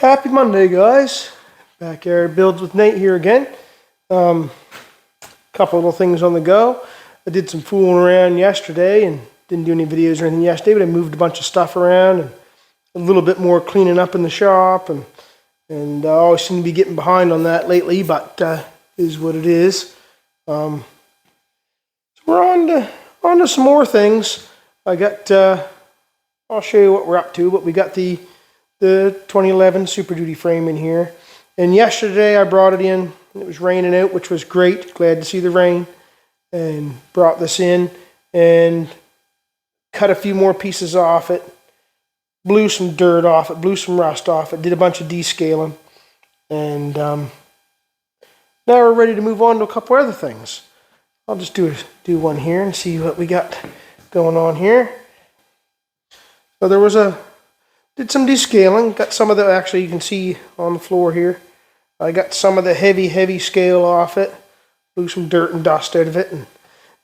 Happy Monday, guys. Backyard Builds with Nate here again. Couple little things on the go. I did some fooling around yesterday and didn't do any videos or anything yesterday, but I moved a bunch of stuff around and a little bit more cleaning up in the shop, and I always seem to be getting behind on that lately, but is what it is. So we're on to some more things. I got I'll show you what we're up to, but we got the 2011 Super Duty frame in here, and yesterday I brought it in. It was raining out, which was great. Glad to see the rain, and brought this in and cut a few more pieces off it, blew some dirt off it, blew some rust off it, did a bunch of descaling, and now we're ready to move on to a couple other things. I'll just do one here and see what we got going on here. So did some descaling, got some of the, actually you can see on the floor here, I got some of the heavy scale off it, blew some dirt and dust out of it,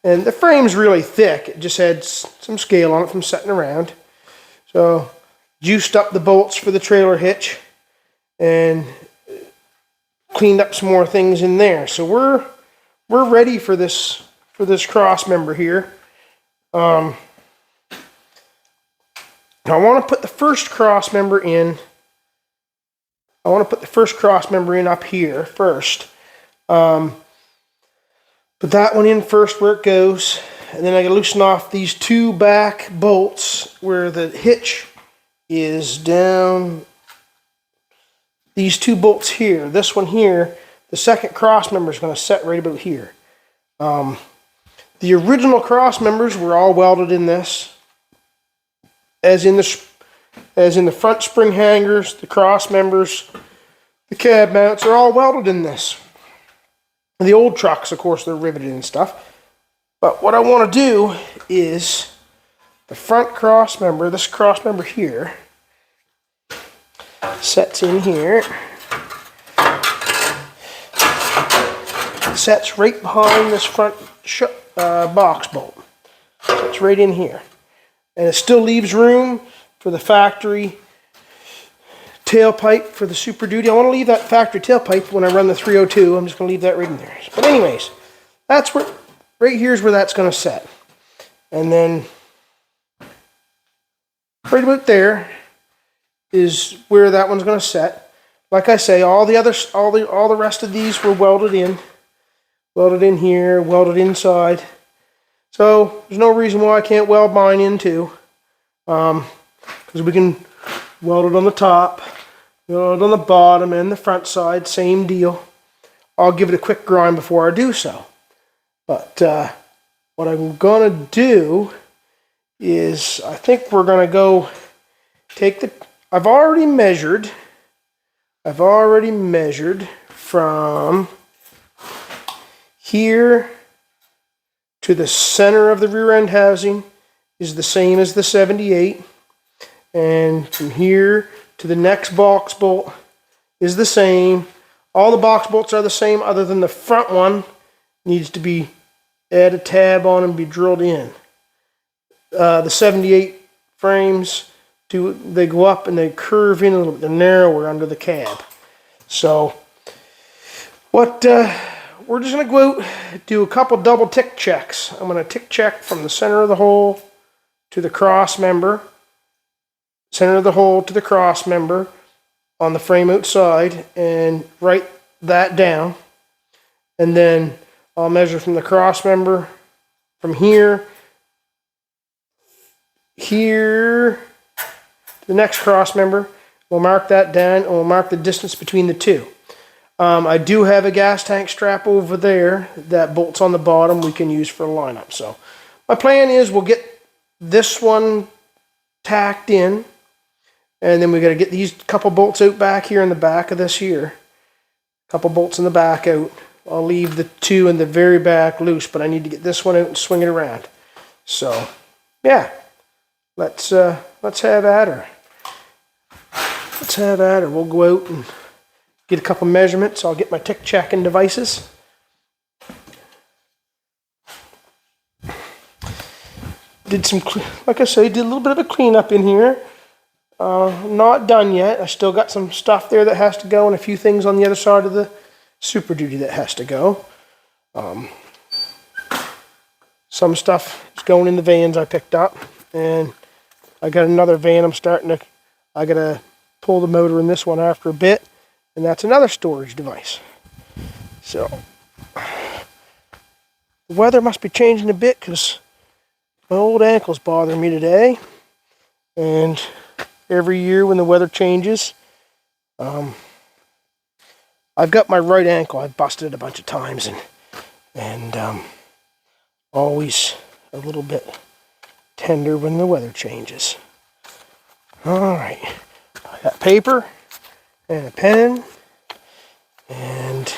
and the frame's really thick. It just had some scale on it from sitting around. So juiced up the bolts for the trailer hitch and cleaned up some more things in there. So we're ready for this cross member here. I want to put the first cross member in. I want to put the first cross member in up here first. Put that one in first where it goes, and then I gotta loosen off these two back bolts where the hitch is down. These two bolts here. This one here, the second cross member is going to set right about here. The original cross members were all welded in this, as in the front spring hangers, the cross members, the cab mounts are all welded in this. The old trucks, of course, they're riveted and stuff. But what I want to do is the front cross member, this cross member here, sets in here. Sets right behind this front box bolt. Sets right in here. And it still leaves room for the factory tailpipe for the Super Duty. I want to leave that factory tailpipe when I run the 302. I'm just going to leave that right in there. But anyways, that's where, right here is where that's going to set. And then right about there is where that one's going to set. Like I say, all the rest of these were welded in here, welded inside. So there's no reason why I can't weld mine in too, because we can weld it on the top, weld it on the bottom and the front side, same deal. I'll give it a quick grind before I do so. But what I'm gonna do is, I think we're gonna go take the. I've already measured from here to the center of the rear end housing is the same as the 78, and from here to the next box bolt is the same. All the box bolts are the same, other than the front one needs to be add a tab on and be drilled in. The 78 frames, they go up and they curve in a little bit. They're narrower under the cab. So what we're just going to go out, do a couple double tick checks. I'm going to tick check from the center of the hole to the cross member, center of the hole to the cross member on the frame outside, and write that down. And then I'll measure from the cross member from here to the next cross member. We'll mark that down, and we'll mark the distance between the two. I do have a gas tank strap over there that bolts on the bottom we can use for a lineup. So my plan is we'll get this one tacked in, and then we got to get these couple bolts out back here in the back of this here. Couple bolts in the back out. I'll leave the two in the very back loose, but I need to get this one out and swing it around. So yeah, let's have at her. Let's have at her. We'll go out and get a couple measurements. I'll get my tick checking devices. Did some, like I say, did a little bit of a cleanup in here. Not done yet. I still got some stuff there that has to go and a few things on the other side of the Super Duty that has to go. Some stuff is going in the vans I picked up, and I got another van I gotta pull the motor in this one after a bit, and that's another storage device. So, the weather must be changing a bit because my old ankle's bothering me today, and every year when the weather changes, I've got my right ankle. I've busted it a bunch of times, and always a little bit tender when the weather changes. All right, I got paper and a pen, and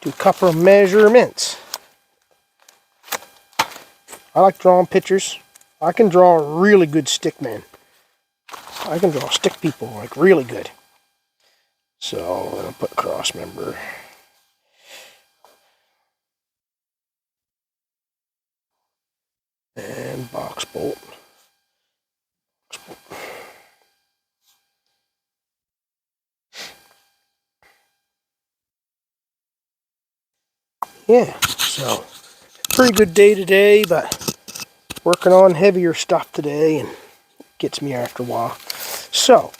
do a couple of measurements. I like drawing pictures. I can draw a really good stick man. I can draw stick people like really good. So I'll put cross member. And box bolt. Yeah, so pretty good day today, but working on heavier stuff today, and it gets me after a while. So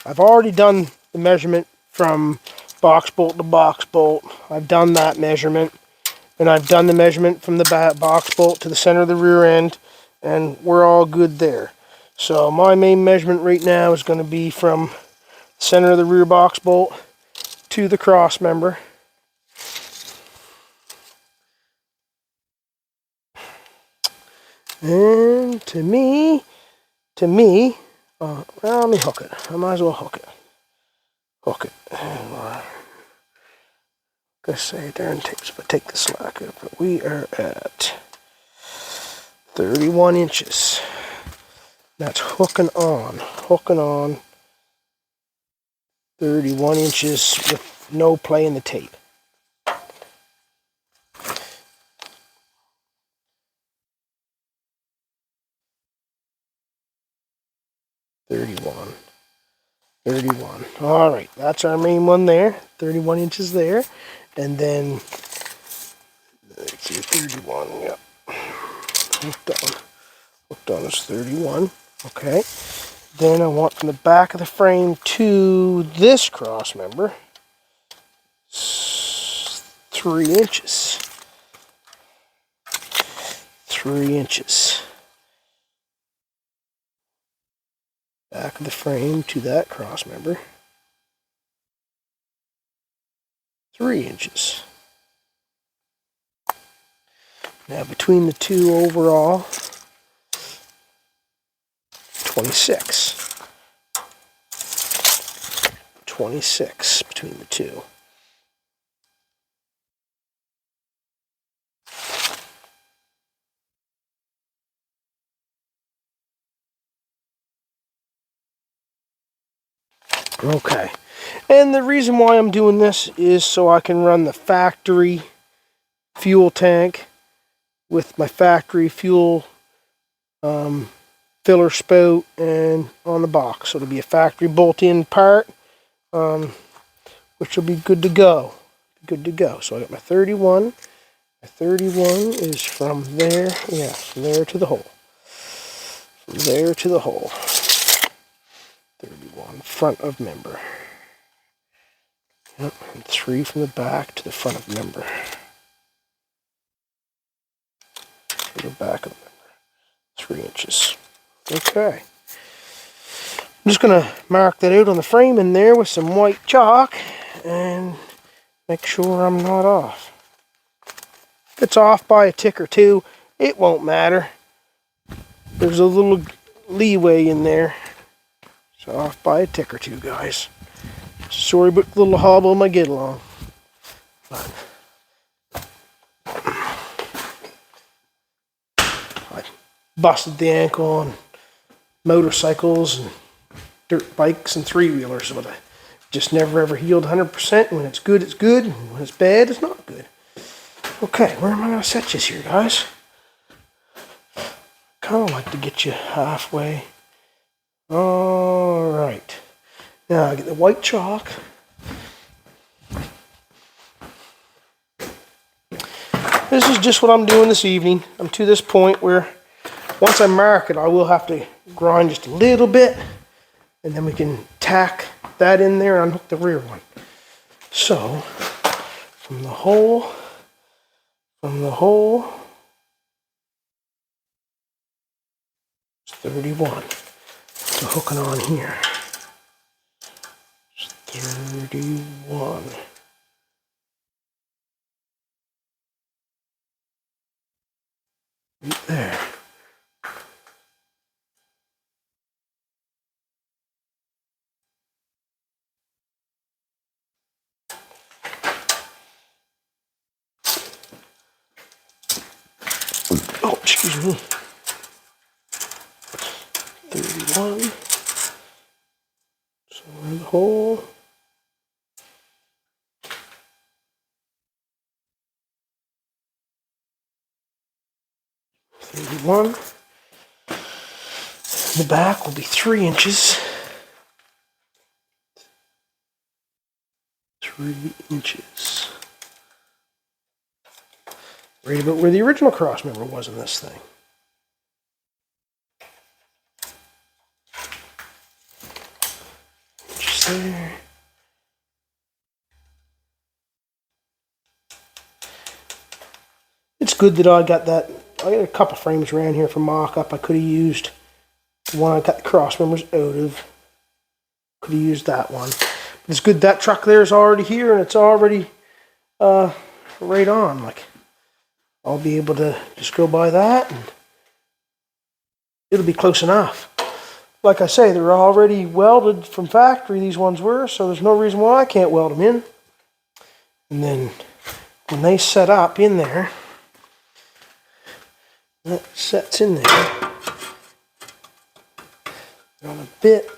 I've already done the measurement from box bolt to box bolt. I've done that measurement, and I've done the measurement from the box bolt to the center of the rear end, and we're all good there. So my main measurement right now is going to be from the center of the rear box bolt to the cross member. And to me, well, let me hook it. I might as well hook it. Hook it. And I'm gonna say darn tapes, but take the slack out. But we are at 31 inches. That's hooking on 31 inches with no play in the tape. Thirty-one. All right, that's our main one there. 31 inches there, and then let's see, 31. Yep, hooked on is 31. Okay. Then I want from the back of the frame to this cross member 3 inches. 3 inches. Back of the frame to that cross member 3 inches. Now between the two overall, 26. 26 between the two. Okay, and the reason why I'm doing this is so I can run the factory fuel tank with my factory fuel filler spout and on the box. So it'll be a factory bolt-in part, which will be good to go. Good to go. So I got my 31. My 31 is from there, from there to the hole. From there to the hole. 31, front of member. Yep, and 3 from the back to the front of member. To the back of member. 3 inches. Okay. I'm just going to mark that out on the frame in there with some white chalk and make sure I'm not off. If it's off by a tick or two, it won't matter. There's a little leeway in there. It's off by a tick or two, guys. Sorry about the little hobble in my get along. But I busted the ankle on motorcycles and dirt bikes and three-wheelers, but I just never ever healed 100%. When it's good, it's good. And when it's bad, it's not good. Okay, where am I going to set this here, guys? Kind of like to get you halfway. All right. Now I get the white chalk. This is just what I'm doing this evening. I'm to this point where once I mark it, I will have to grind just a little bit, and then we can tack that in there and unhook the rear one. So, from the hole, it's 31. So hooking on here, it's 31. Right there. Oh, excuse me. 31. So in the hole. 31. The back will be 3 inches. 3 inches. Right about where the original cross member was in this thing. Just there. It's good that I got that. I got a couple frames around here for mock-up. I could have used the one I got the cross members out of. Could have used that one. But it's good that truck there is already here and it's already right on. Like, I'll be able to just go by that and it'll be close enough. Like I say, they're already welded from factory, these ones were, so there's no reason why I can't weld them in. And then when they set up in there, that sets in there on a bit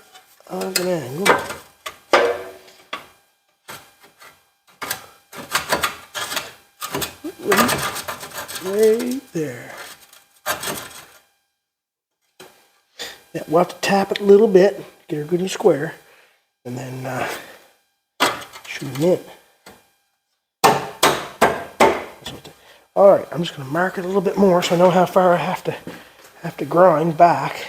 of an angle. Right there. Yeah, we'll have to tap it a little bit, get her good and square, and then shoot them in. All right, I'm just going to mark it a little bit more so I know how far I have to grind back.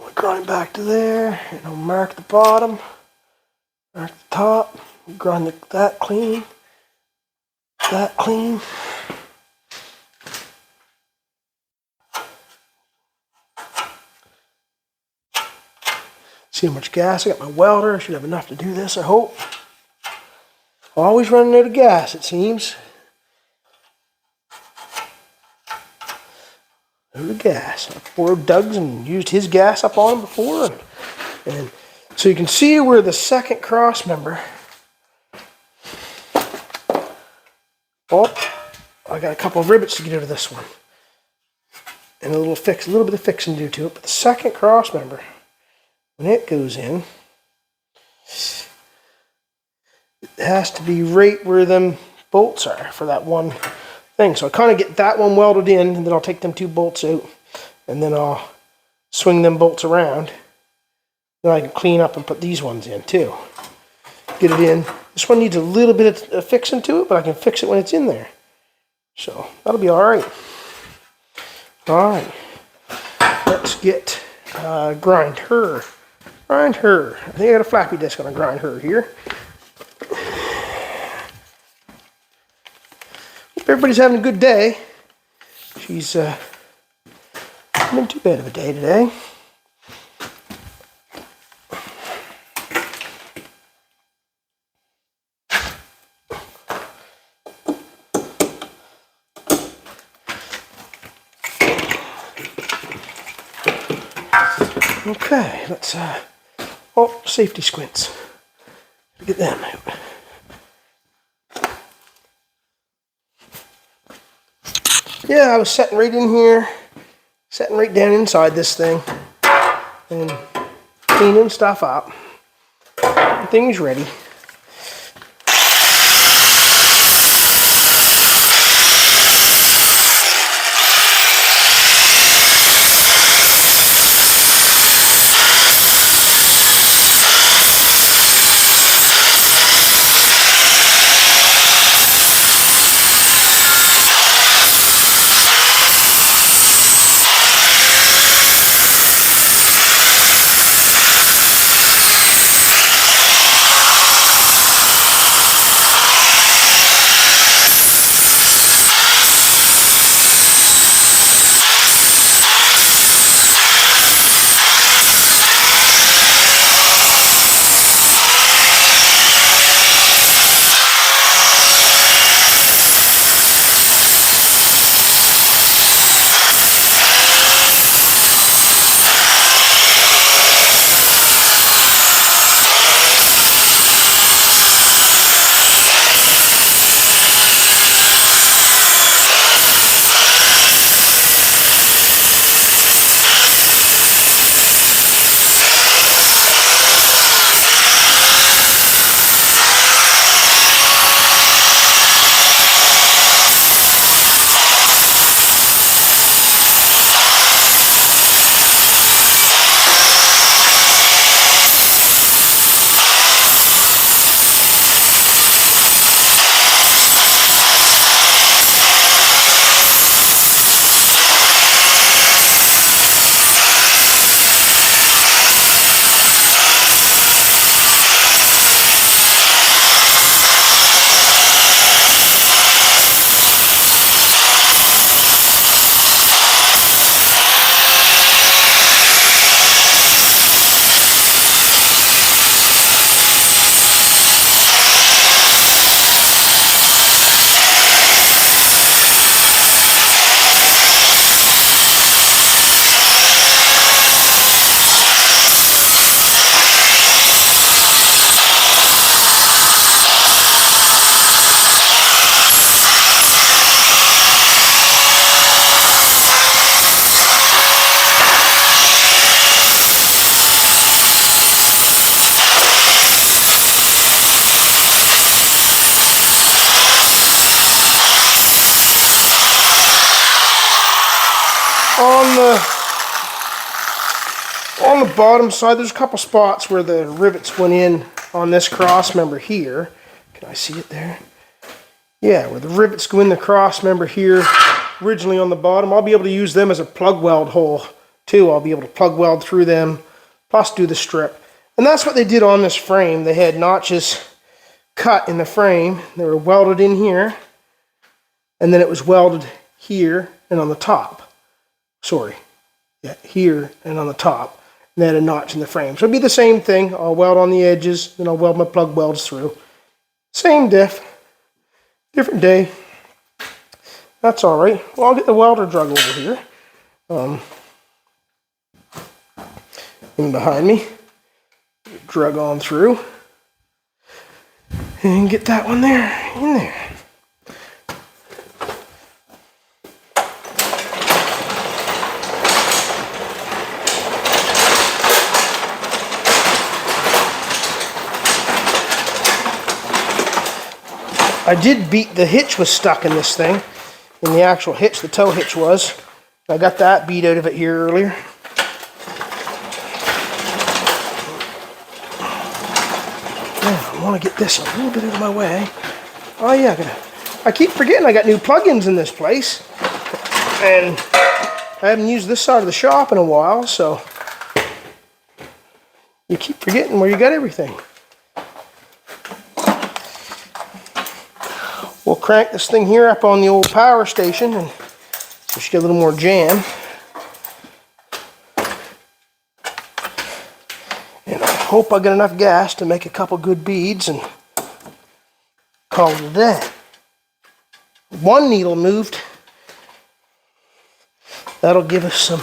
I'll grind back to there, and I'll mark the bottom, mark the top, grind that clean, that clean. See how much gas I got my welder. I should have enough to do this, I hope. Always running out of gas, it seems. Out of gas. I borrowed Doug's and used his gas up on him before. And so you can see where the second cross member. Oh, I got a couple of rivets to get out of this one. And a little bit of fixing to do to it. But the second cross member, when it goes in, it has to be right where them bolts are for that one thing. So I kind of get that one welded in, and then I'll take them 2 bolts out, and then I'll swing them bolts around. Then I can clean up and put these ones in too. Get it in. This one needs a little bit of fixing to it, but I can fix it when it's in there. So that'll be all right. All right. Let's get grind her. Grind her. I think I got a flappy disc on a grind her here. Hope everybody's having a good day. She's been too bad of a day today. Okay, let's oh, safety squints. Get them out. Yeah, I was sitting right in here, sitting right down inside this thing, and cleaning stuff up. Everything's ready. On the bottom side, there's a couple spots where the rivets went in on this cross member here. Can I see it there? Yeah, where the rivets go in the cross member here, originally on the bottom. I'll be able to use them as a plug weld hole too. I'll be able to plug weld through them, plus do the strip. And that's what they did on this frame. They had notches cut in the frame. They were welded in here, and then it was welded here and on the top. Sorry, yeah, here and on the top. And they had a notch in the frame. So it'd be the same thing. I'll weld on the edges, then I'll weld my plug welds through. Same diff. Different day. That's all right. Well, I'll get the welder drug over here. In behind me. Drug on through. And get that one there, in there. I did beat, the hitch was stuck in this thing, in the actual hitch, the tow hitch was. I got that beat out of it here earlier. Now, I want to get this a little bit out of my way. Oh yeah, I keep forgetting I got new plugins in this place. And I haven't used this side of the shop in a while, so you keep forgetting where you got everything. We'll crank this thing here up on the old power station and just get a little more jam. And I hope I get enough gas to make a couple good beads and call it a day. One needle moved. That'll give us some.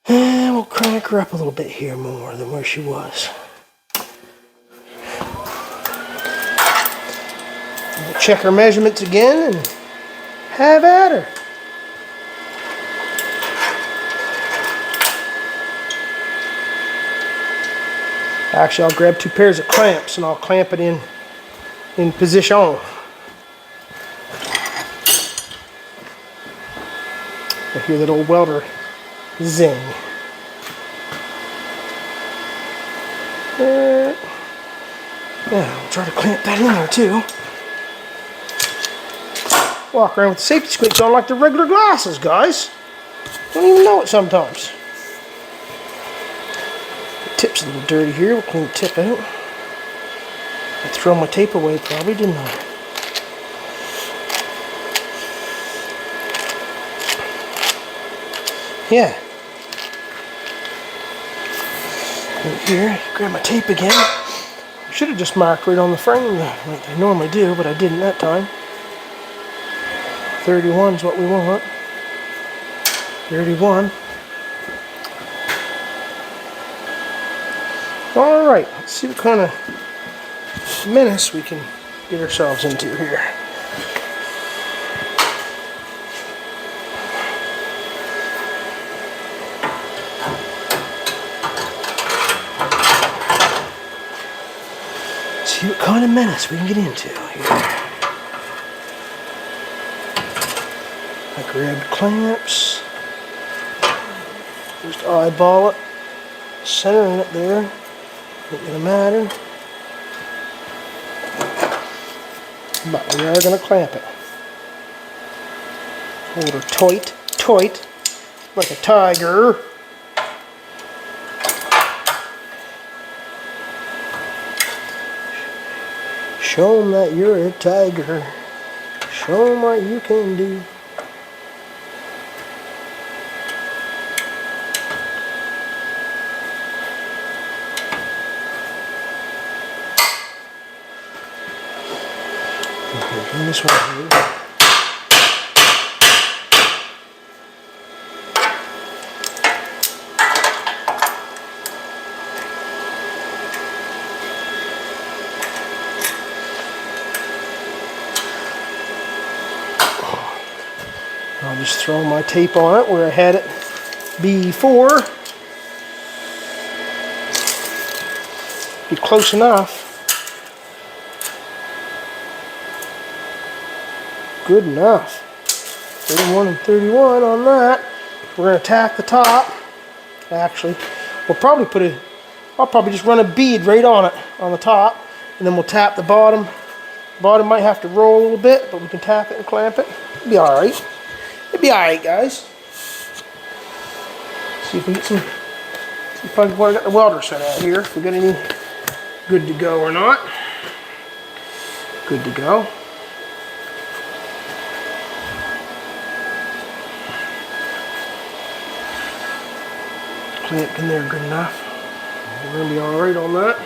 And we'll crank her up a little bit here more than where she was. We'll check her measurements again and have at her. Actually, I'll grab 2 pairs of clamps and I'll clamp it in position. I hear that old welder zing. Yeah, I'll try to clamp that in there too. Walk around with the safety squeaks on like the regular glasses, guys. Don't even know it sometimes. The tip's a little dirty here. We'll clean the tip out. I threw my tape away probably, didn't I? Yeah. Right here, grab my tape again. I should have just marked right on the frame like I normally do, but I didn't that time. 31 is what we want. 31. Alright, let's see what kind of menace we can get ourselves into here. Let's see what kind of menace we can get into here. I grabbed clamps, just eyeball it, centering it there, ain't gonna matter, but we are gonna clamp it. Hold her tight, like a tiger. Show them that you're a tiger, show them what you can do. And this one here. I'll just throw my tape on it where I had it before. Be close enough. Good enough. 31 and 31 on that. We're going to tack the top actually. We'll probably I'll probably just run a bead right on it, on the top, and then we'll tap the bottom. Bottom might have to roll a little bit, but we can tap it and clamp it. It'll be alright. It'll be alright, guys. See if we get some, see if I got the welder set out here, if we got any good to go or not. Good to go. Clamp in there good enough. We're going to be alright on that.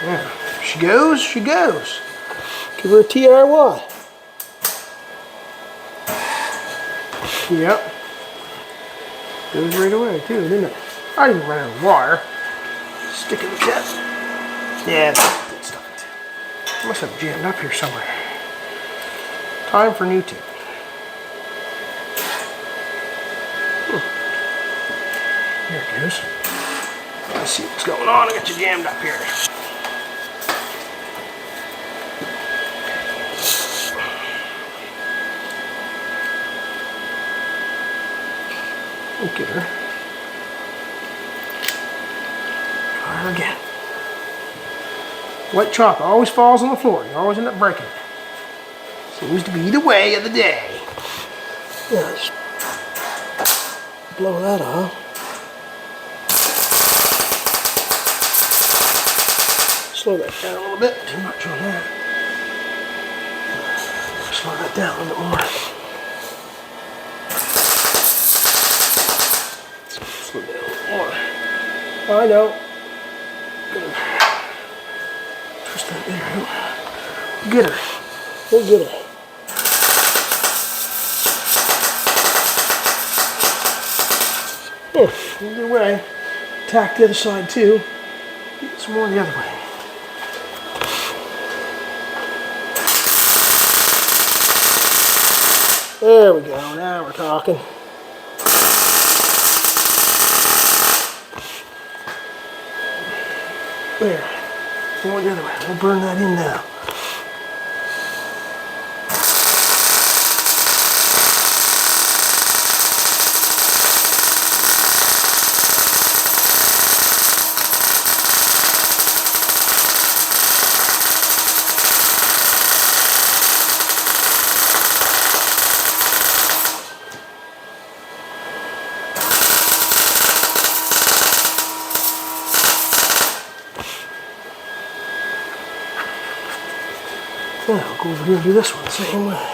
Yeah, if she goes, she goes. Give her a TRY. Yep. Goes right away too, didn't it? I didn't run out of wire. Stick in the tip. Yeah, that's stuck it. I must have jammed up here somewhere. Time for new tip. There it goes. Let's see what's going on. I got you jammed up here. Look at her. Try her again. White chalk always falls on the floor. You always end up breaking it. Seems to be the way of the day. Yeah, just blow that off. Slow that down a little bit. Too much on that. Slow that down a little bit more. Slow down a little more. I know. Twist that there. Get her. We'll get her. Either way, tack the other side too. Get some more the other way. There we go, now we're talking. There. More the other way. We'll burn that in now. Yeah, I'll go over here and do this one the same way.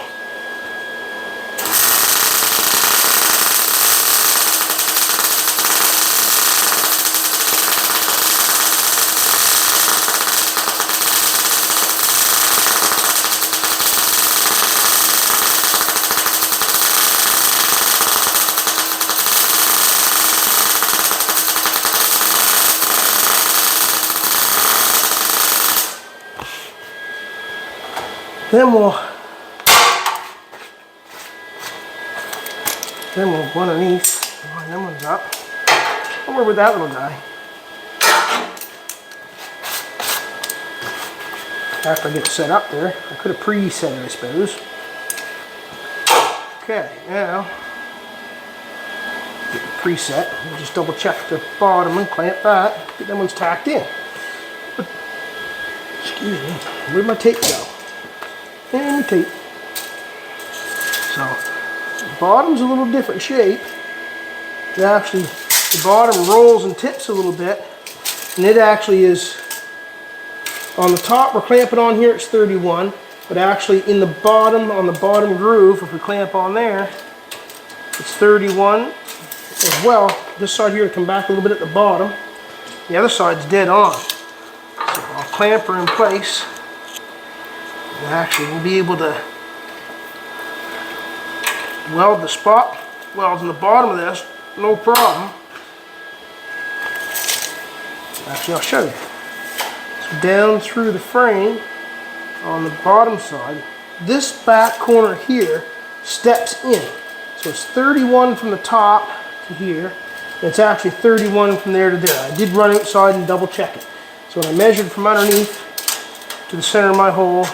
Then we'll go underneath, line them ones up. I'll work with that little guy. After I get it set up there, I could have pre-set it, I suppose. Okay, now get the preset. We'll just double check the bottom and clamp that. Get them ones tacked in. Excuse me. Where'd my tape go? And tape. So the bottom's a little different shape. It actually, the bottom rolls and tips a little bit, and it actually is on the top. We're clamping on here. It's 31, but actually in the bottom, on the bottom groove, if we clamp on there, it's 31 as well. This side here will come back a little bit at the bottom. The other side's dead on. So I'll clamp her in place. Actually, we'll be able to weld the spot welds in the bottom of this, no problem. Actually, I'll show you. So down through the frame on the bottom side, this back corner here steps in. So it's 31 from the top to here. And it's actually 31 from there to there. I did run outside and double check it. So when I measured from underneath to the center of my hole,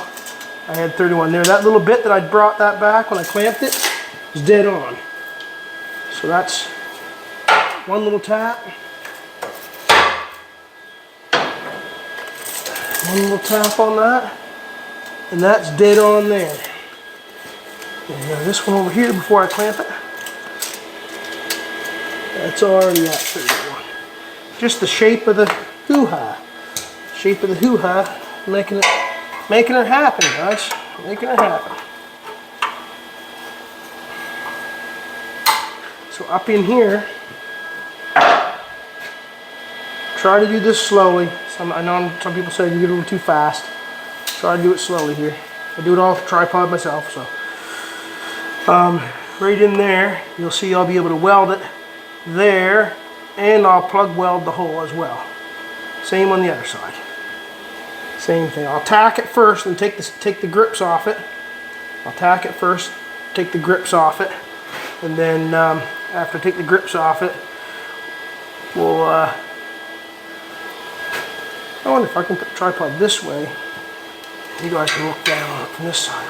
I had 31 there. That little bit that I brought that back when I clamped it was dead on. So that's One little tap. One little tap on that. And that's dead on there. And now this one over here before I clamp it. That's already at 31. Just the shape of the hoo-ha. Shape of the hoo-ha, making her happen, guys. Making her happen. So up in here, try to do this slowly. I know some people say you get a little too fast. Try to do it slowly here. I do it off the tripod myself, so. Right in there, you'll see I'll be able to weld it there, and I'll plug weld the hole as well. Same on the other side. Same thing. I'll tack it first and take the grips off it. I'll tack it first, take the grips off it, and then after I take the grips off it, we'll. I wonder if I can put the tripod this way. You guys can look down on it from this side.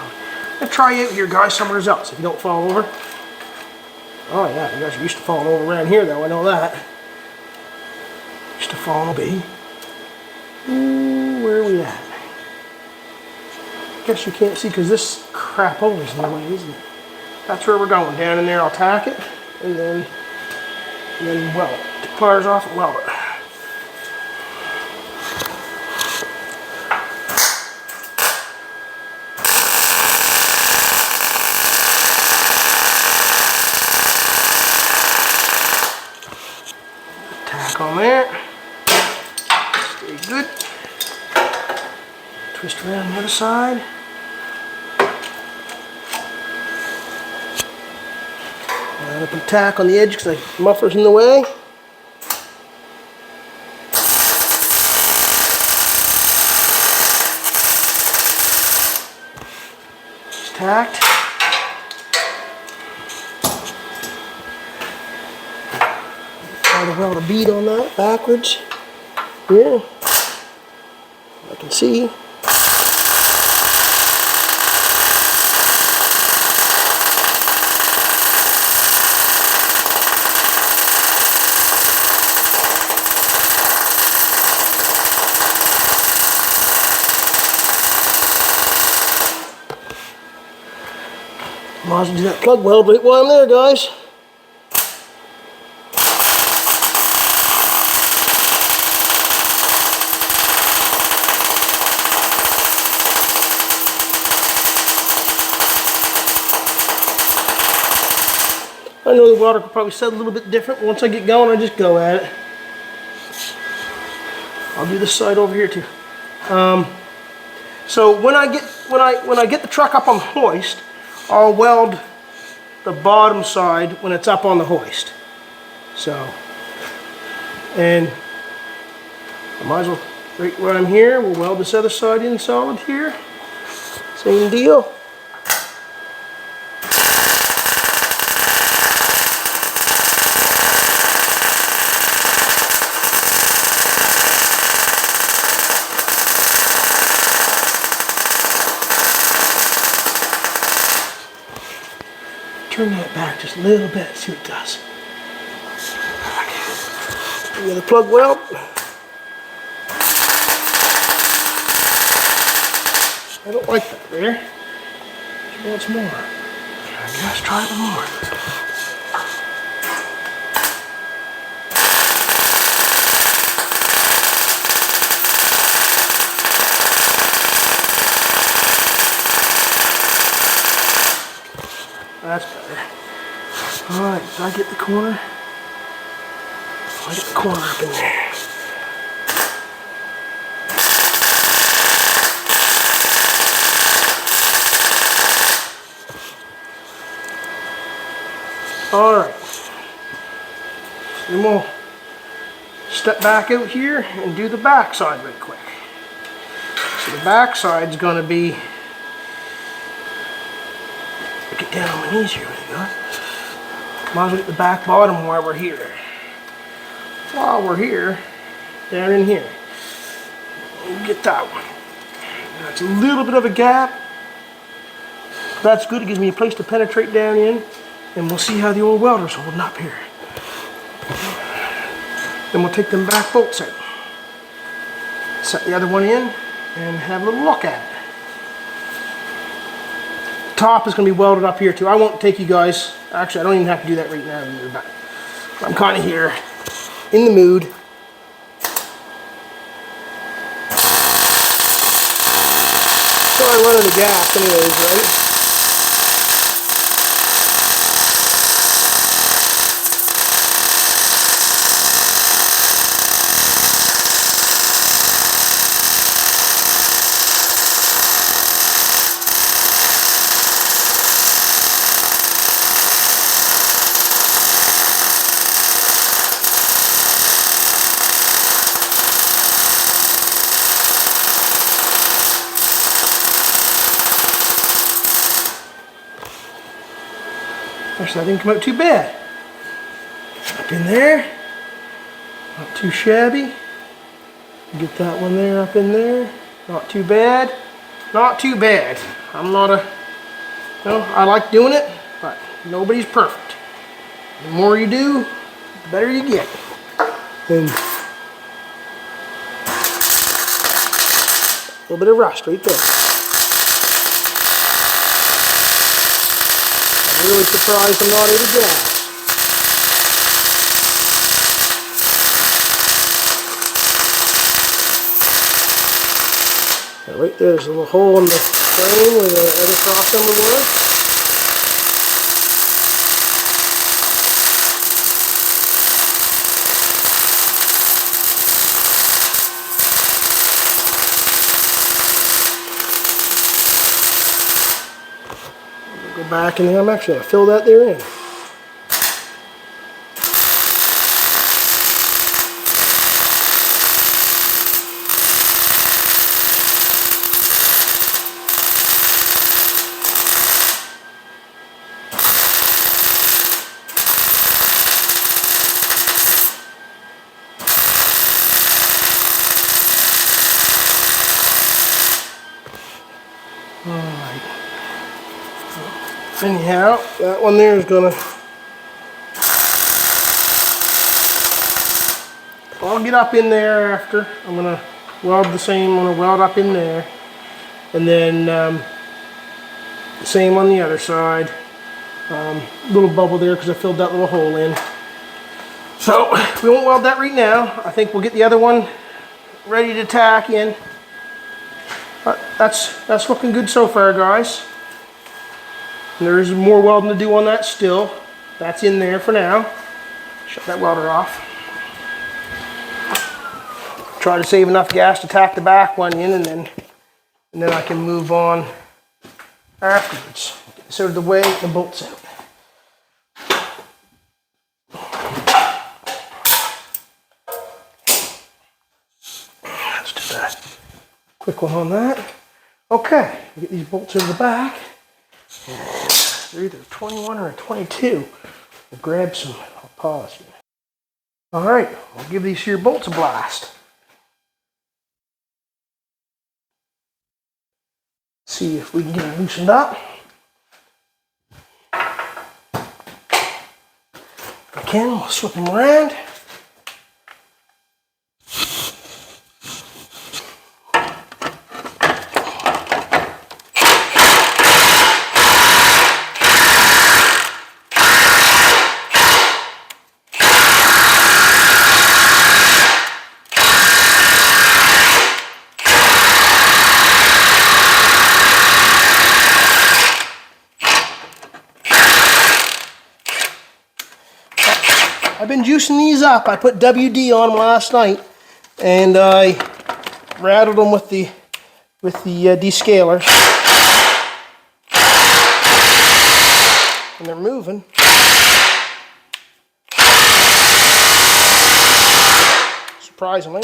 And try out here, guys, somewhere else if you don't fall over. Oh yeah, you guys are used to falling over around here, though. I know that. Used to falling over. Ooh, where are we at? Guess you can't see because this crap over is in the way, isn't it? That's where we're going. Down in there, I'll tack it, and then weld it. Take the pliers off and weld it. Tack on there. Stay good. Twist around the other side. I'm going to put tack on the edge because the muffler's in the way. It's tacked. Try to weld a bead on that backwards. Here. I can see. Might as well do that plug weld right while I'm there, guys. I know the welder could probably set a little bit different. Once I get going, I just go at it. I'll do this side over here too. So when I get the truck up on the hoist, I'll weld the bottom side when it's up on the hoist. So, and I might as well, right where I'm here, we'll weld this other side in solid here. Same deal. Turn that back just a little bit, see what it does. The other plug weld. I don't like that there. She wants more. I guess try it more. That's better. Alright, did I get the corner? I get the corner up in there. Alright. Then we'll step back out here and do the back side right quick. So the back side's going to be, get down on my knees here, there you go. Might as well get the back bottom while we're here. While we're here, down in here. We'll get that one. That's a little bit of a gap. That's good, it gives me a place to penetrate down in. And we'll see how the old welder's holding up here. Then we'll take them back bolts out. Set the other one in and have a little look at it. The top is going to be welded up here too. I won't take you guys, actually I don't even have to do that right now either, but I'm kind of here in the mood. So I run out of gas anyways, right? Actually, that didn't come out too bad. Up in there, not too shabby. Get that one there, up in there, not too bad. Not too bad. I'm not a, you know, I like doing it, but nobody's perfect. The more you do, the better you get. And a little bit of rust right there. I'm really surprised I'm not out of gas. And right there's a little hole in the frame where the other crossmember was. Go back and then I'm actually going to fill that there in. Alright. Anyhow, that one there is gonna, I'll get up in there after. I'm gonna weld the same, I'm gonna weld up in there. And then same on the other side. Little bubble there because I filled that little hole in. So we won't weld that right now. I think we'll get the other one ready to tack in. But that's looking good so far, guys. And there's more welding to do on that still. That's in there for now. Shut that welder off. Try to save enough gas to tack the back one in, and then I can move on afterwards. Get this out of the way, the bolts out. Let's do that. Quick one on that. Okay, get these bolts out of the back. And they're either 21 or a 22. We'll grab some, I'll pause here. Alright, we'll give these here bolts a blast. See if we can get them loosened up. If we can, we'll swip them around. I've been juicing these up. I put WD on them last night, and I rattled them with the descaler, and they're moving. Surprisingly.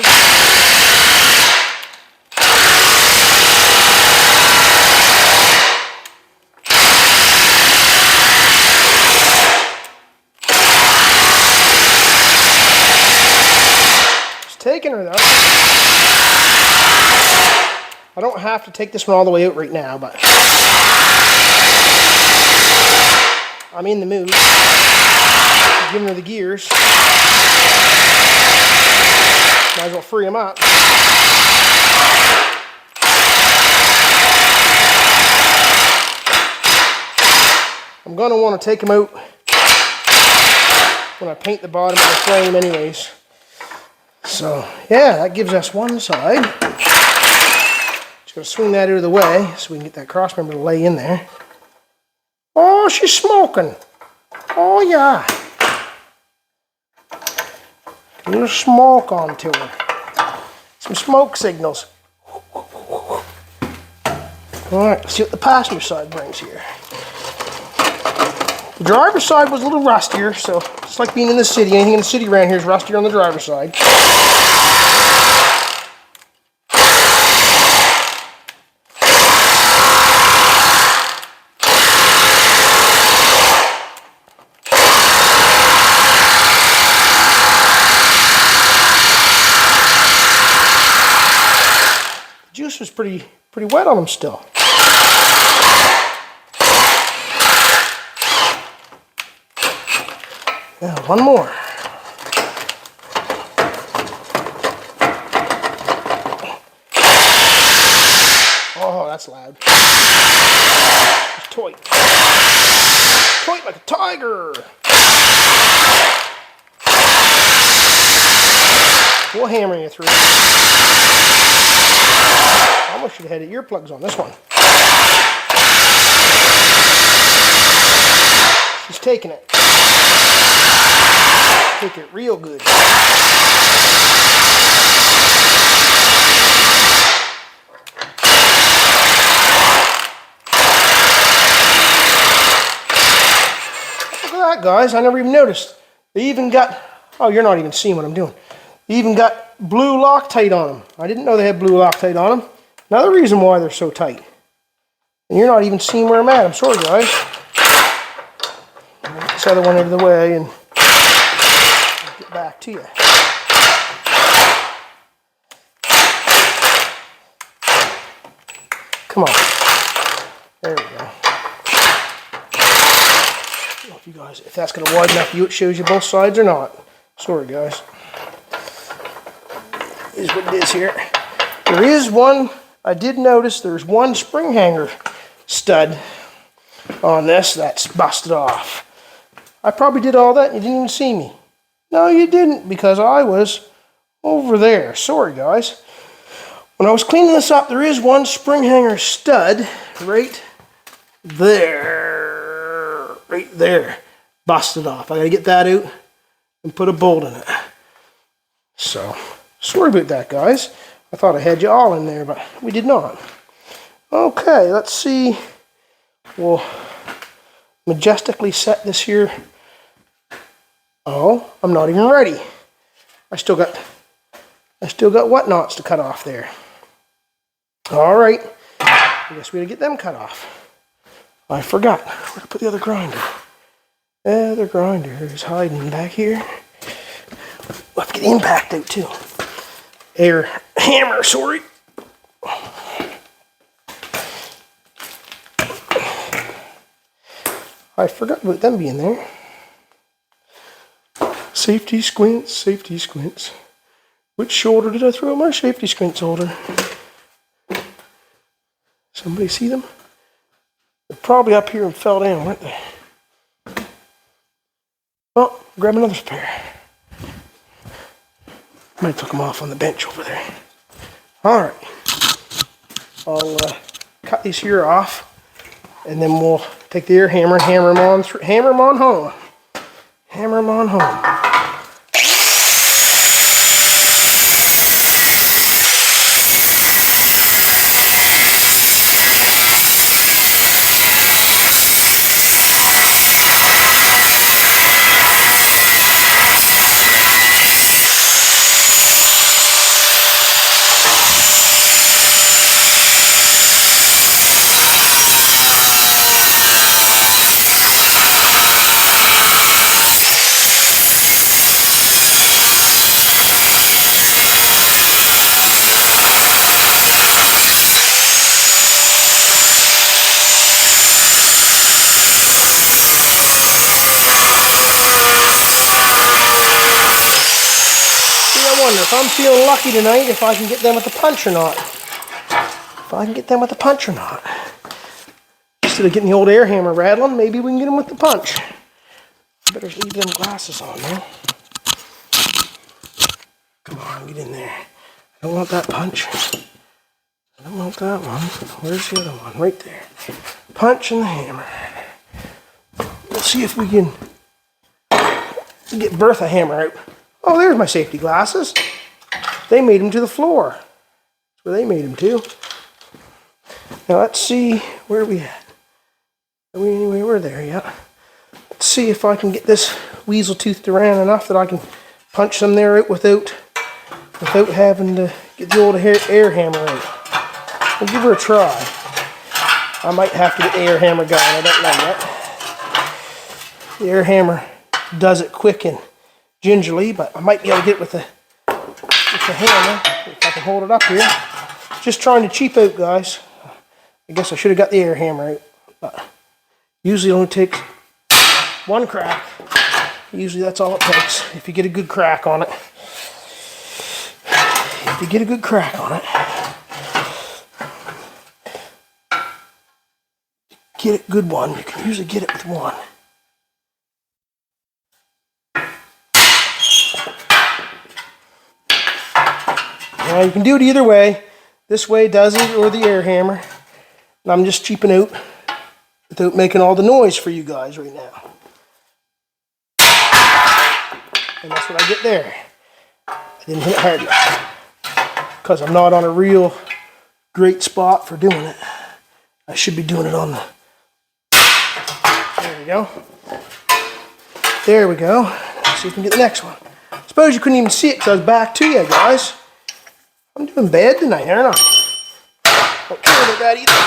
Taking her though. I don't have to take this one all the way out right now, but I'm in the mood. giving her the gears. Might as well free them up. I'm going to want to take them out when I paint the bottom of the frame anyways. So yeah, that gives us one side. Just going to swing that out of the way so we can get that cross member to lay in there. Oh, she's smoking. Oh yeah. A little smoke onto her. Some smoke signals. Alright, let's see what the passenger side brings here. The driver's side was a little rustier, so it's like being in the city. Anything in the city around here is rustier on the driver's side. The juice was pretty wet on them still. Yeah, one more. Oh, that's loud. It's toit. Toit like a tiger. We'll hammer you through. Almost should have had earplugs on this one. She's taking it. Take it real good. Look at that, guys. I never even noticed. They even got, oh, you're not even seeing what I'm doing. They even got blue Loctite on them. I didn't know they had blue Loctite on them. Another reason why they're so tight. And you're not even seeing where I'm at. I'm sorry, guys. Get this other one out of the way and get back to you. Come on. There we go. I don't know if you guys, if that's going to widen enough, it shows you both sides or not. Sorry, guys. Is what it is here. There is one, I did notice there's one spring hanger stud on this that's busted off. I probably did all that and you didn't even see me. No, you didn't, because I was over there. Sorry, guys. When I was cleaning this up, there is one spring hanger stud right there. Right there. Busted off. I gotta get that out and put a bolt in it. So, sorry about that, guys. I thought I had you all in there, but we did not. Okay, let's see. We'll majestically set this here. Oh, I'm not even ready. I still got what knots to cut off there. All right, I guess we gotta get them cut off. I forgot. Where did I put the other grinder? The other grinder is hiding back here. We'll have to get the impact out too. Air hammer, sorry. I forgot about them being there. Safety squints, safety squints. Which shoulder did I throw my safety squints holder? Somebody see them? They're probably up here and fell down, weren't they? Well, grab another pair. Might took them off on the bench over there. Alright. I'll cut these here off, and then we'll take the air hammer and hammer them on home. Hammer them on home. wonder if I'm feeling lucky tonight if I can get them with the punch or not. If I can get them with the punch or not. Instead of getting the old air hammer rattling, maybe we can get them with the punch. I better leave them glasses on though. Come on, get in there. I don't want that punch. I don't want that one. Where's the other one? Right there. Punch and the hammer. We'll see if we can get Bertha hammer out. Oh, there's my safety glasses. They made them to the floor. That's where they made them to. Now let's see, where are we at? Are we anywhere? We're there, yeah. Let's see if I can get this weasel toothed around enough that I can punch them there out without having to get the old air hammer out. We'll give her a try. I might have to get the air hammer going, I don't know yet. The air hammer does it quick and gingerly, but I might be able to get it with the hammer, if I can hold it up here. Just trying to cheap out, guys. I guess I should have got the air hammer out, but usually it only takes one crack. Usually that's all it takes, if you get a good crack on it. If you get a good crack on it. Get a good one, you can usually get it with one. Now you can do it either way. This way does it, or the air hammer. And I'm just cheaping out without making all the noise for you guys right now. And that's what I get there. I didn't hit it hard enough, because I'm not on a real great spot for doing it. I should be doing it on the... There we go. There we go. Let's see if we can get the next one. Suppose you couldn't even see it because I was back to you guys. I'm doing bad tonight, aren't I? Don't care about that either.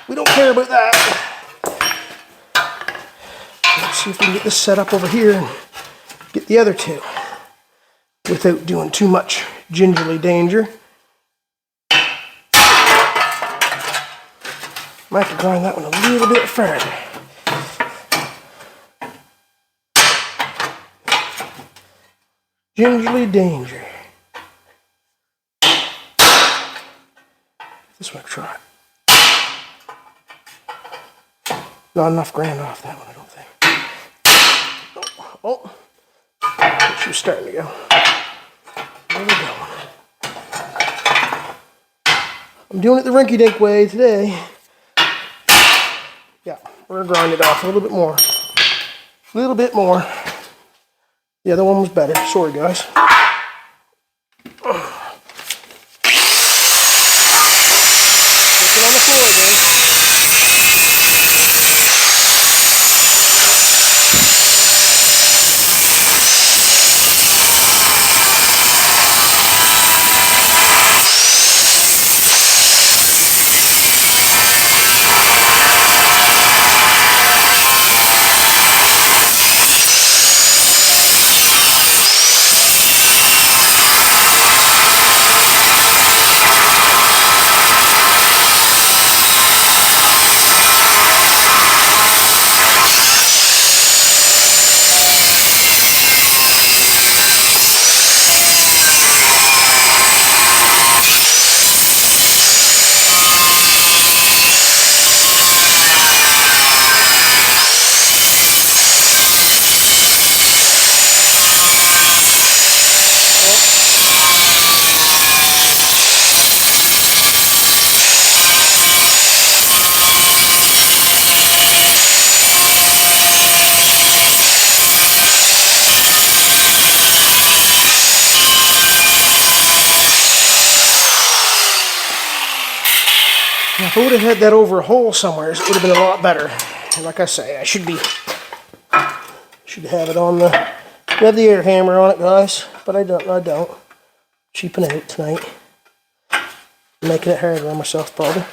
We don't care about that. Let's see if we can get this set up over here and get the other two without doing too much gingerly danger. Might have to grind that one a little bit further. Gingerly danger. This one, try. Not enough ground off that one, I don't think. Oh, she was starting to go. There we go. I'm doing it the rinky-dink way today. Yeah, we're gonna grind it off a little bit more. A little bit more. The other one was better. Sorry, guys. On the floor, guys. If I would have had that over a hole somewhere, it would have been a lot better. And like I say, I should have it on the, have the air hammer on it, guys, but I don't. Cheaping out tonight. Making it harder on myself, probably.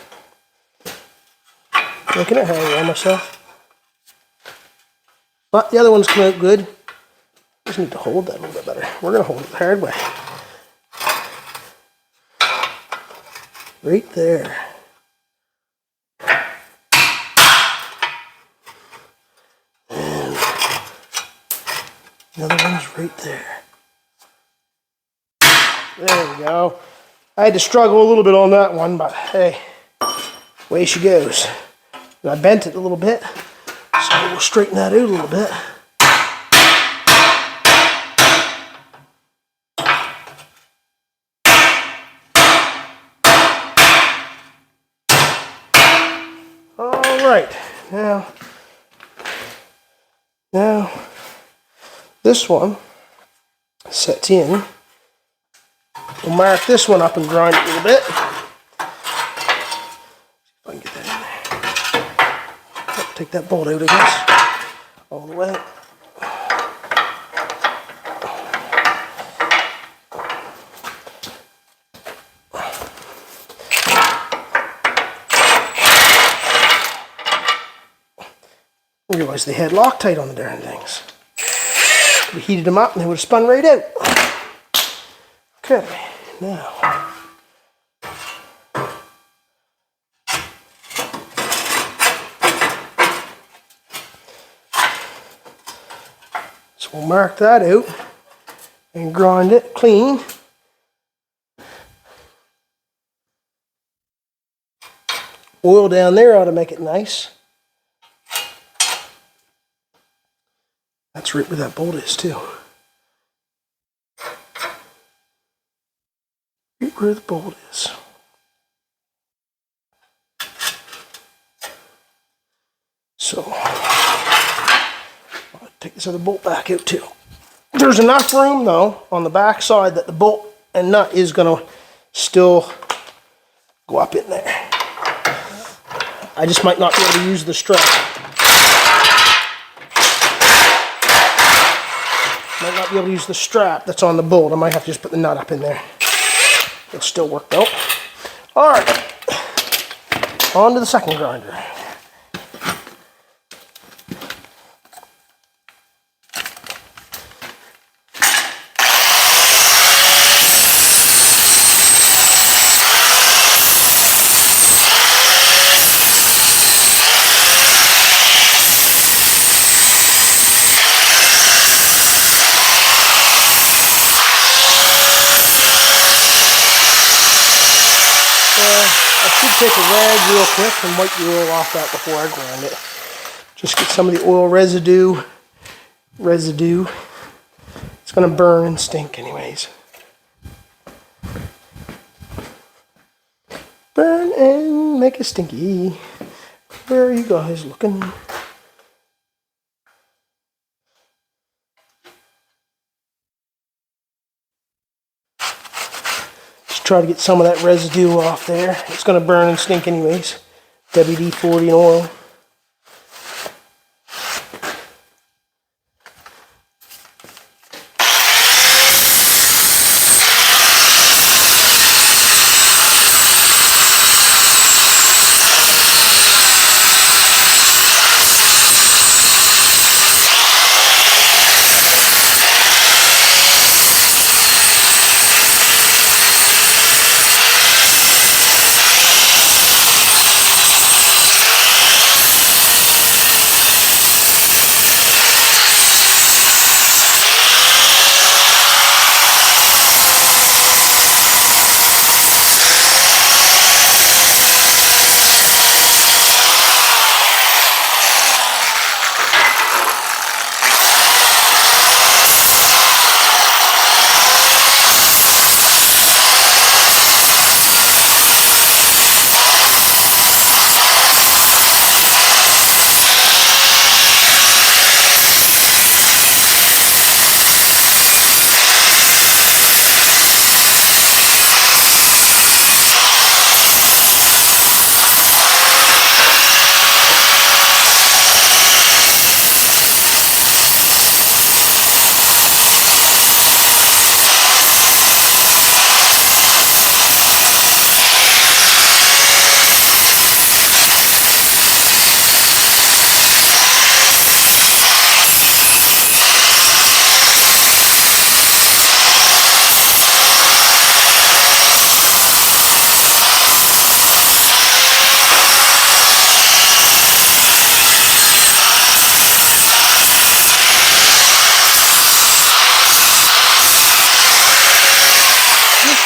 Making it harder on myself. But the other one's come out good. Just need to hold that a little bit better. We're gonna hold it the hard way. Right there. The other one's right there. There we go. I had to struggle a little bit on that one, but hey, away she goes. And I bent it a little bit, so we'll straighten that out a little bit. All right, now this one sets in. We'll mark this one up and grind it a little bit. See if I can get that in there. Oh, take that bolt out, I guess, all the way. I realized they had Loctite on the darn things. We heated them up and they would have spun right out. Okay, now. So we'll mark that out and grind it clean. Oil down there ought to make it nice. That's right where that bolt is too. Right where the bolt is. So, I'll take this other bolt back out too. There's enough room though on the back side that the bolt and nut is going to still go up in there. I just might not be able to use the strap. Might not be able to use the strap that's on the bolt. I might have to just put the nut up in there. It'll still work though. Alright, on to the second grinder. Take a rag real quick and wipe the oil off that before I grind it. Just get some of the oil residue. It's going to burn and stink anyways. Burn and make it stinky. Where are you guys looking? Try to get some of that residue off there. It's going to burn and stink anyways. WD-40 and oil.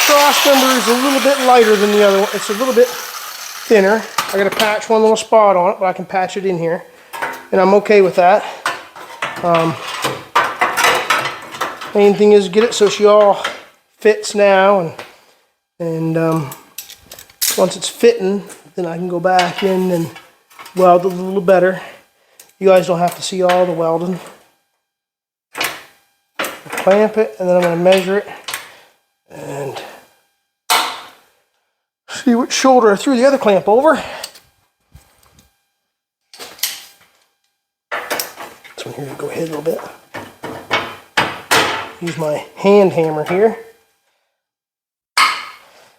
cross member is a little bit lighter than the other one. It's a little bit thinner. I gotta patch one little spot on it, but I can patch it in here. And I'm okay with that. Main thing is get it so she all fits now, and once it's fitting, then I can go back in and weld it a little better. You guys don't have to see all the welding. I'll clamp it, and then I'm going to measure it and see which shoulder I threw the other clamp over. This one here will go ahead a little bit. Use my hand hammer here.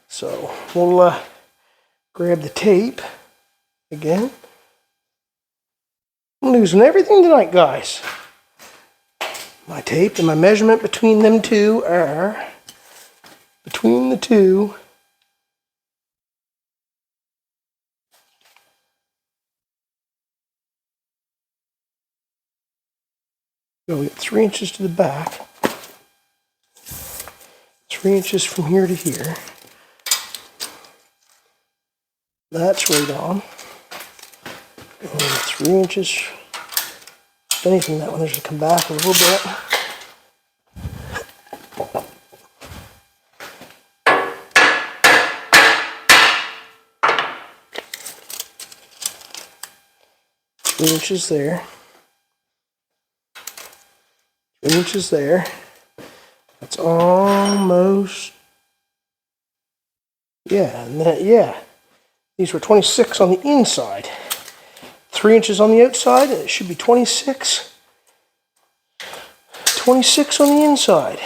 So we'll grab the tape again. I'm losing everything tonight, guys. My tape and my measurement between them two are between the two. So we got 3 inches to the back. 3 inches from here to here. That's right on. And 3 inches. If anything, that one there's to come back a little bit. Three inches there. 3 inches there. That's almost, yeah, and that, yeah. These were 26 on the inside. 3 inches on the outside, and it should be 26. 26 on the inside.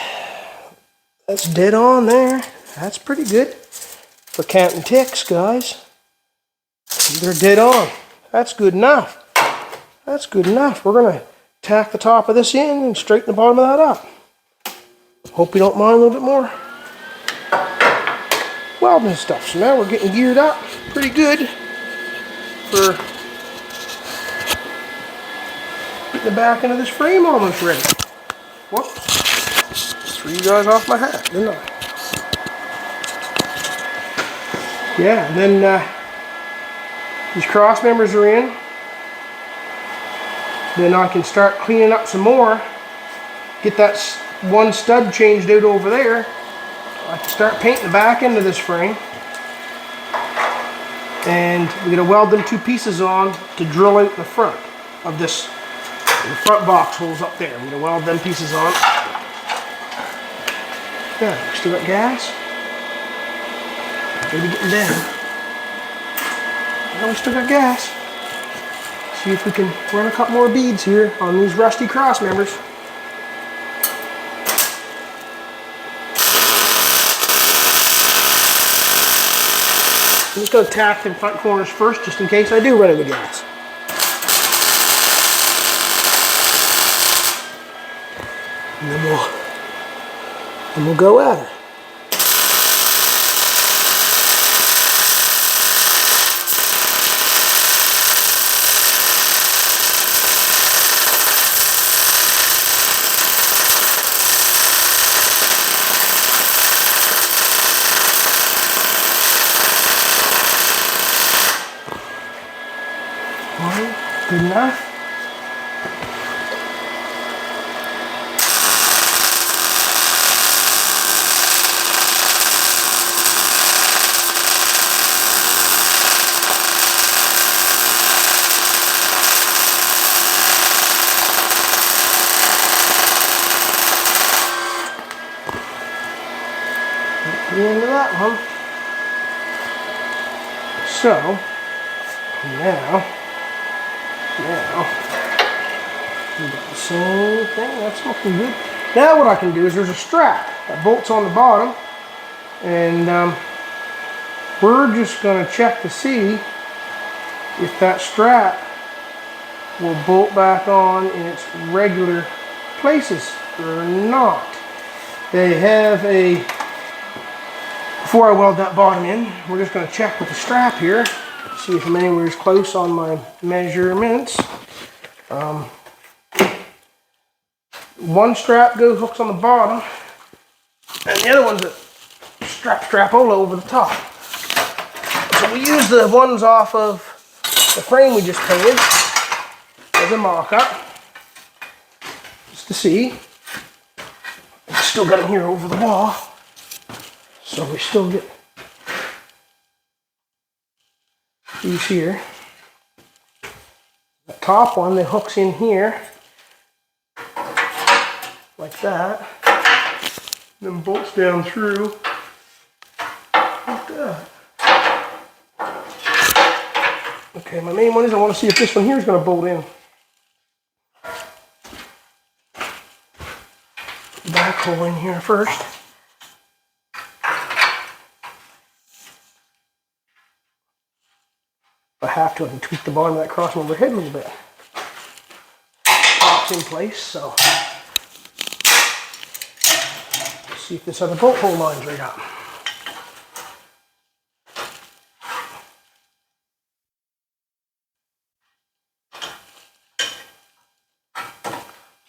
That's dead on there. That's pretty good for counting ticks, guys. They're dead on. That's good enough. That's good enough. We're going to tack the top of this in and straighten the bottom of that up. Hope you don't mind a little bit more welding stuff. So now we're getting geared up pretty good for getting the back end of this frame almost ready. Whoops. Threw you guys off my hat, didn't I? Yeah, and then these cross members are in. Then I can start cleaning up some more. Get that one stud changed out over there. I can start painting the back end of this frame. And we're going to weld them two pieces on to drill out the front of this. The front box holes up there. I'm going to weld them pieces on. Yeah, still got gas. Maybe getting down. Well, we still got gas. See if we can run a couple more beads here on these rusty cross members. I'm just going to tack the front corners first, just in case I do run out of gas. And then we'll go at it. Good enough. At the end of that one. So now we got the same thing. That's looking good. Now what I can do is there's a strap that bolts on the bottom, and we're just going to check to see if that strap will bolt back on in its regular places or not. They have a, before I weld that bottom in, we're just going to check with the strap here, see if I'm anywhere as close on my measurements. One strap hooks on the bottom, and the other one's strap all over the top. So we use the ones off of the frame we just painted as a mock-up, just to see. I still got them here over the wall, so we still get these here. The top one that hooks in here, like that, then bolts down through, like that. Okay, my main one is I want to see if this one here is going to bolt in. Back hole in here first. If I have to, I can tweak the bottom of that crossmember head a little bit. Pops in place, so. Let's see if this other bolt hole lines right up.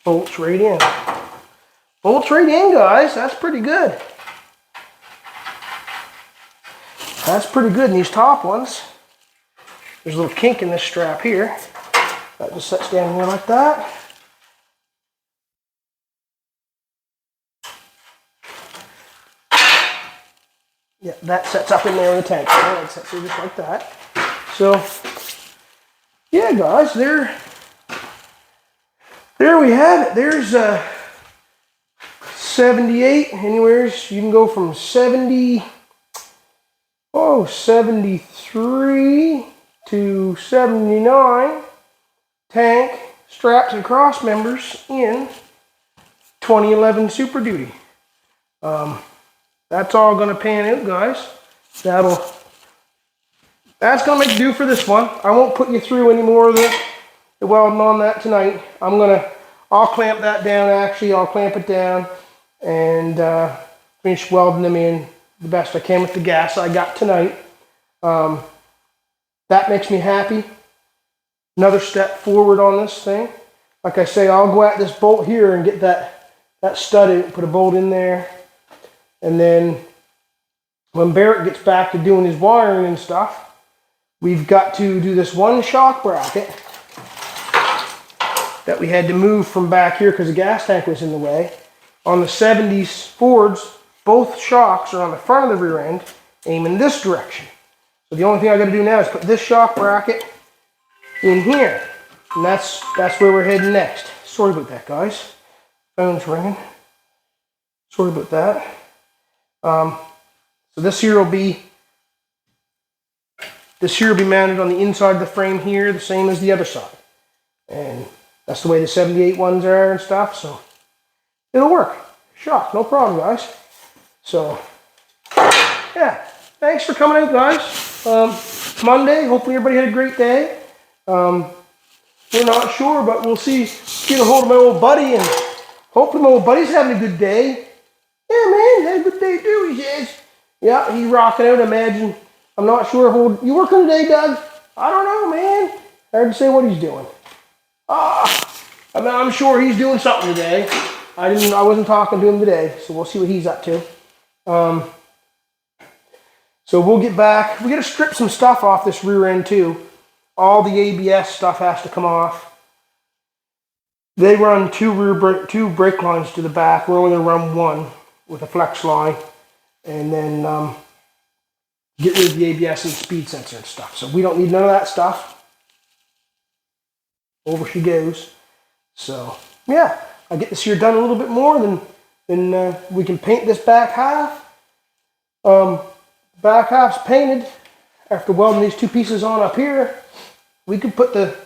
Bolts right in. Bolts right in, guys. That's pretty good. That's pretty good in these top ones. There's a little kink in this strap here. That just sets down here like that. Yeah, that sets up in there in the tank. That sets here just like that. So, yeah, guys, there we have it. There's 78. Anywheres you can go from 73 to 79 tank straps and cross members in 2011 Super Duty. That's all going to pan out, guys. That's going to make do for this one. I won't put you through any more of the welding on that tonight. I'll clamp that down. Actually, I'll clamp it down and finish welding them in the best I can with the gas I got tonight. That makes me happy. Another step forward on this thing. Like I say, I'll go at this bolt here and get that stud in, put a bolt in there. And then when Barrett gets back to doing his wiring and stuff, we've got to do this one shock bracket that we had to move from back here because the gas tank was in the way. On the 70s Fords, both shocks are on the front of the rear end, aiming this direction. So the only thing I got to do now is put this shock bracket in here. And that's where we're heading next. Sorry about that, guys. Phone's ringing. Sorry about that. So this here will be mounted on the inside of the frame here, the same as the other side. And that's the way the 78 ones are and stuff, so it'll work. Shock, no problem, guys. So, yeah, thanks for coming out, guys. Monday, hopefully everybody had a great day. We're not sure, but we'll see. Get a hold of my old buddy, and hopefully my old buddy's having a good day. Yeah, man, had a good day too, he says. Yeah, he's rocking out, imagine. I'm not sure if you working today, Doug? I don't know, man. Hard to say what he's doing. I'm sure he's doing something today. I wasn't talking to him today, so we'll see what he's up to. So we'll get back. We got to strip some stuff off this rear end too. All the ABS stuff has to come off. They run two brake lines to the back. We're only going to run one with a flex line, and then get rid of the ABS and speed sensor and stuff. So we don't need none of that stuff. Over she goes. So yeah, I'll get this here done a little bit more, then we can paint this back half. Back half's painted. After welding these two pieces on up here, we could put the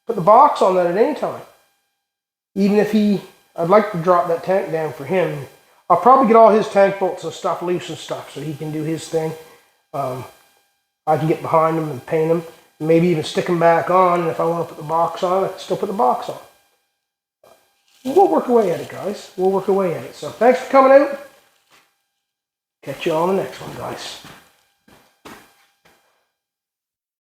box on that at any time. Even if I'd like to drop that tank down for him. I'll probably get all his tank bolts and stuff loose and stuff so he can do his thing. I can get behind him and paint them. Maybe even stick them back on, and if I want to put the box on, I can still put the box on. We'll work away at it, guys. We'll work away at it. So thanks for coming out. Catch you all on the next one, guys.